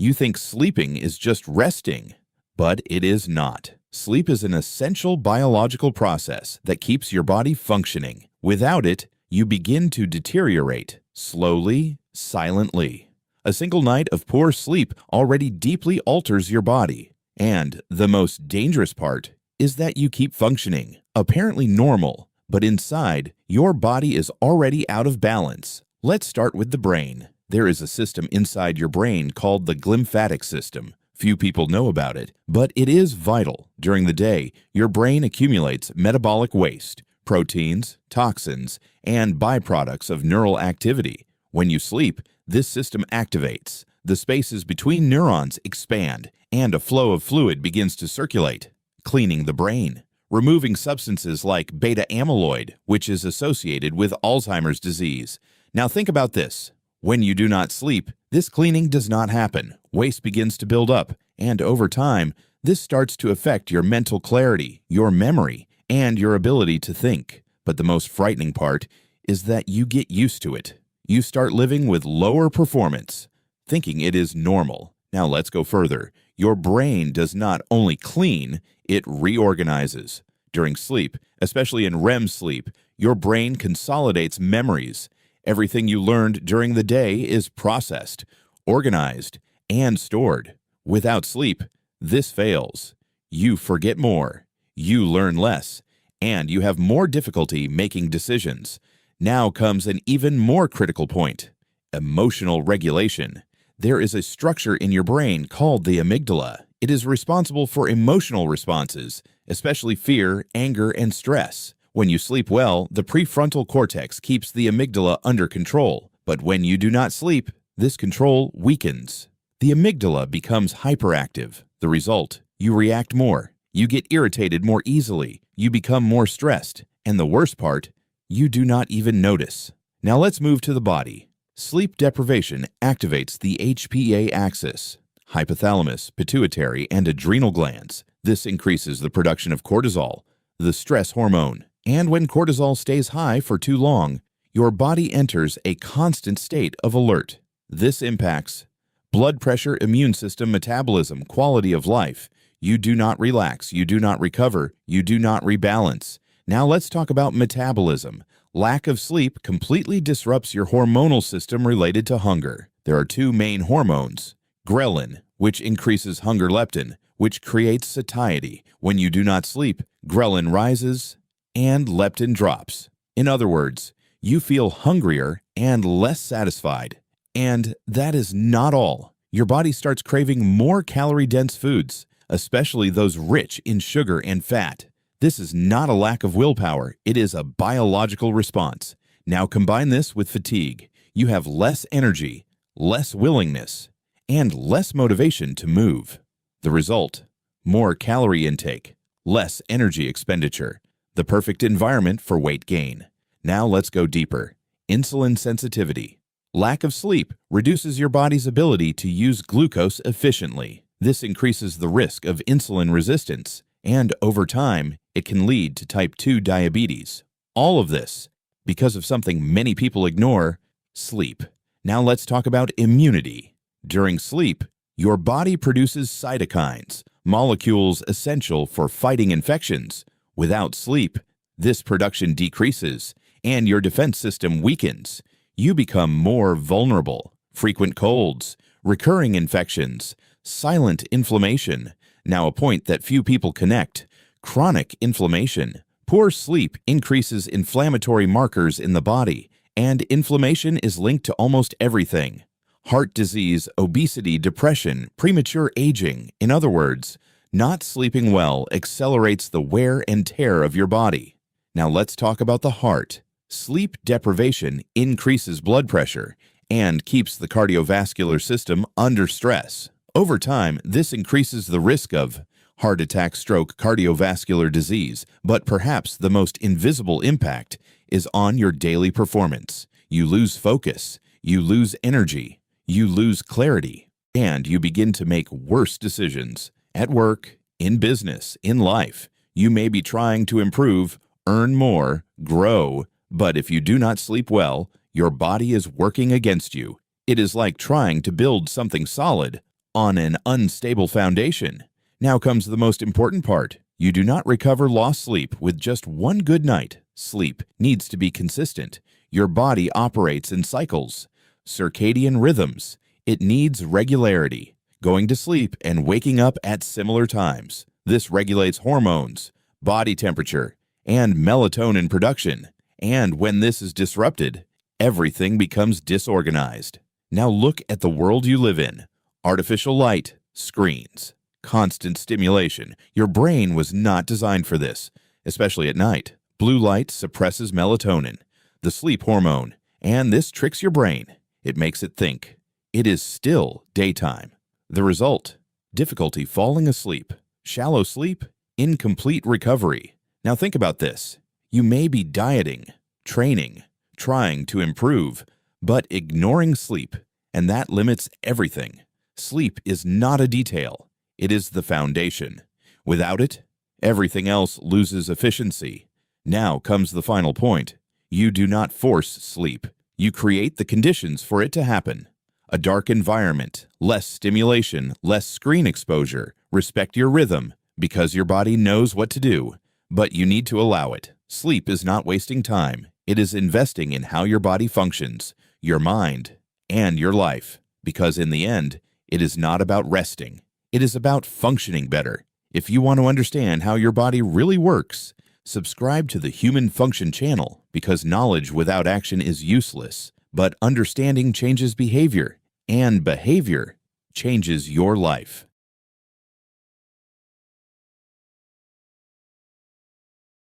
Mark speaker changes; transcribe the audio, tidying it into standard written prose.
Speaker 1: You think sleeping is just resting, but it is not. Sleep is an essential biological process that keeps your body functioning. Without it, you begin to deteriorate, slowly, silently. A single night of poor sleep already deeply alters your body. And the most dangerous part is that you keep functioning, apparently normal, but inside, your body is already out of balance. Let's start with the brain. There is a system inside your brain called the glymphatic system. Few people know about it, but it is vital. During the day, your brain accumulates metabolic waste, proteins, toxins, and byproducts of neural activity. When you sleep, this system activates. The spaces between neurons expand, and a flow of fluid begins to circulate, cleaning the brain, removing substances like beta amyloid, which is associated with Alzheimer's disease. Now think about this. When you do not sleep, this cleaning does not happen. Waste begins to build up, and over time, this starts to affect your mental clarity, your memory, and your ability to think. But the most frightening part is that you get used to it. You start living with lower performance, thinking it is normal. Now let's go further. Your brain does not only clean, it reorganizes. During sleep, especially in REM sleep, your brain consolidates memories. Everything you learned during the day is processed, organized, and stored. Without sleep, this fails. You forget more, you learn less, and you have more difficulty making decisions. Now comes an even more critical point: emotional regulation. There is a structure in your brain called the amygdala. It is responsible for emotional responses, especially fear, anger, and stress. When you sleep well, the prefrontal cortex keeps the amygdala under control. But when you do not sleep, this control weakens. The amygdala becomes hyperactive. The result: you react more. You get irritated more easily. You become more stressed. And the worst part, you do not even notice. Now let's move to the body. Sleep deprivation activates the HPA axis, hypothalamus, pituitary, and adrenal glands. This increases the production of cortisol, the stress hormone. And when cortisol stays high for too long, your body enters a constant state of alert. This impacts blood pressure, immune system, metabolism, quality of life. You do not relax, you do not recover, you do not rebalance. Now let's talk about metabolism. Lack of sleep completely disrupts your hormonal system related to hunger. There are two main hormones: ghrelin, which increases hunger, leptin, which creates satiety. When you do not sleep, ghrelin rises and leptin drops. In other words, you feel hungrier and less satisfied. And that is not all. Your body starts craving more calorie-dense foods, especially those rich in sugar and fat. This is not a lack of willpower, it is a biological response. Now combine this with fatigue. You have less energy, less willingness, and less motivation to move. The result: more calorie intake, less energy expenditure. The perfect environment for weight gain. Now let's go deeper. Insulin sensitivity. Lack of sleep reduces your body's ability to use glucose efficiently. This increases the risk of insulin resistance, and over time, it can lead to type 2 diabetes. All of this because of something many people ignore: sleep. Now let's talk about immunity. During sleep, your body produces cytokines, molecules essential for fighting infections. Without sleep, this production decreases, and your defense system weakens. You become more vulnerable. Frequent colds, recurring infections, silent inflammation. Now a point that few people connect: chronic inflammation. Poor sleep increases inflammatory markers in the body, and inflammation is linked to almost everything: heart disease, obesity, depression, premature aging. In other words, not sleeping well accelerates the wear and tear of your body. Now let's talk about the heart. Sleep deprivation increases blood pressure and keeps the cardiovascular system under stress. Over time, this increases the risk of heart attack, stroke, cardiovascular disease, but perhaps the most invisible impact is on your daily performance. You lose focus, you lose energy, you lose clarity, and you begin to make worse decisions. At work, in business, in life, you may be trying to improve, earn more, grow, but if you do not sleep well, your body is working against you. It is like trying to build something solid on an unstable foundation. Now comes the most important part. You do not recover lost sleep with just one good night. Sleep needs to be consistent. Your body operates in cycles, circadian rhythms. It needs regularity, going to sleep and waking up at similar times. This regulates hormones, body temperature, and melatonin production. And when this is disrupted, everything becomes disorganized. Now look at the world you live in. Artificial light, screens, constant stimulation. Your brain was not designed for this, especially at night. Blue light suppresses melatonin, the sleep hormone, and this tricks your brain. It makes it think it is still daytime. The result: difficulty falling asleep, shallow sleep, incomplete recovery. Now think about this. You may be dieting, training, trying to improve, but ignoring sleep, and that limits everything. Sleep is not a detail. It is the foundation. Without it, everything else loses efficiency. Now comes the final point. You do not force sleep. You create the conditions for it to happen. A dark environment, less stimulation, less screen exposure. Respect your rhythm, because your body knows what to do, but you need to allow it. Sleep is not wasting time. It is investing in how your body functions, your mind, and your life. Because in the end, it is not about resting. It is about functioning better. If you want to understand how your body really works, subscribe to the Human Function channel, because knowledge without action is useless, but understanding changes behavior, and behavior changes your life.